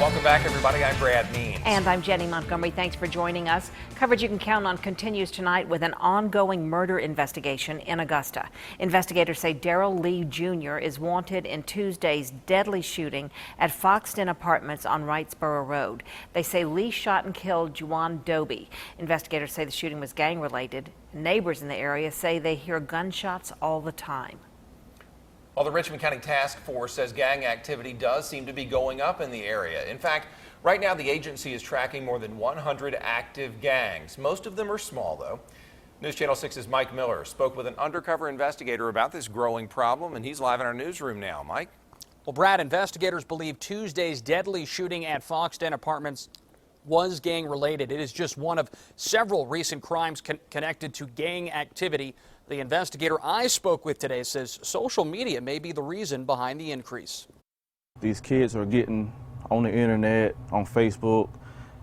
Welcome back, everybody. I'm Brad Means. And I'm Jenny Montgomery. Thanks for joining us. Coverage you can count on continues tonight with an ongoing murder investigation in Augusta. Investigators say Darrell Lee Jr. is wanted in Tuesday's deadly shooting at Foxton Apartments on Wrightsboro Road. They say Lee shot and killed Juwan Doby. Investigators say the shooting was gang-related. Neighbors in the area say they hear gunshots all the time. Well, the Richmond County Task Force says gang activity does seem to be going up in the area. In fact, right now the agency is tracking more than 100 active gangs. Most of them are small, though. News Channel 6's Mike Miller spoke with an undercover investigator about this growing problem, and he's live in our newsroom now. Mike? Well, Brad, investigators believe Tuesday's deadly shooting at Foxton Apartments was gang-related. It is just one of several recent crimes connected to gang activity. The investigator I spoke with today says social media may be the reason behind the increase. These kids are getting on the internet, on Facebook,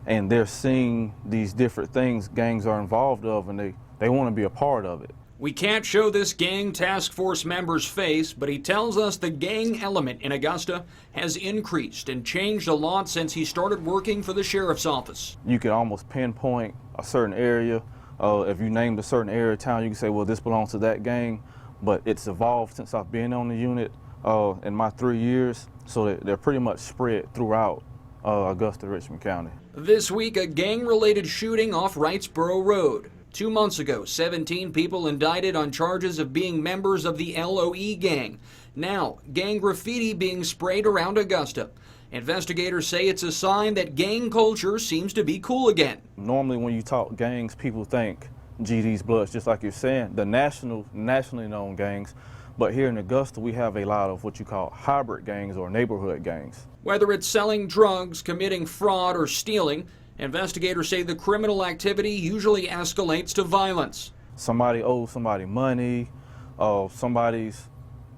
and they're seeing these different things gangs are involved of, and they want to be a part of it. We can't show this gang task force member's face, but he tells us the gang element in Augusta has increased and changed a lot since he started working for the sheriff's office. You can almost pinpoint a certain area. If you named a certain area of town, you can say, well, this belongs to that gang, but it's evolved since I've been on the unit in my 3 years, so they're pretty much spread throughout Augusta, Richmond County. This week, a gang-related shooting off Wrightsboro Road. 2 months ago, 17 people indicted on charges of being members of the LOE gang. Now, gang graffiti being sprayed around Augusta. Investigators say it's a sign that gang culture seems to be cool again. Normally when you talk gangs, people think GD's Bloods, just like you're saying, the nationally known gangs. But here in Augusta, we have a lot of what you call hybrid gangs or neighborhood gangs. Whether it's selling drugs, committing fraud, or stealing, investigators say the criminal activity usually escalates to violence. Somebody owes somebody money, somebody's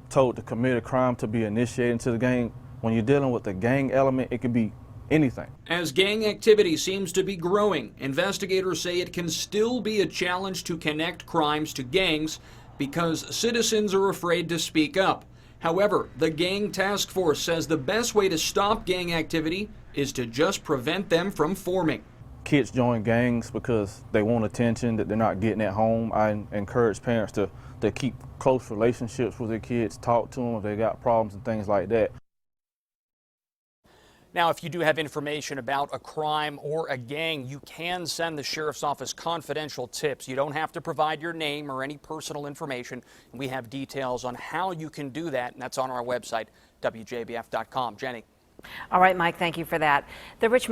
told to commit a crime to be initiated into the gang. When you're dealing with the gang element, it could be anything. As gang activity seems to be growing, investigators say it can still be a challenge to connect crimes to gangs because citizens are afraid to speak up. However, the Gang Task Force says the best way to stop gang activity is to just prevent them from forming. Kids join gangs because they want attention that they're not getting at home. I encourage parents to keep close relationships with their kids, talk to them if they got problems and things like that. Now, if you do have information about a crime or a gang, you can send the sheriff's office confidential tips. You don't have to provide your name or any personal information. We have details on how you can do that, and that's on our website, WJBF.com. Jenny. All right, Mike, thank you for that. The Richmond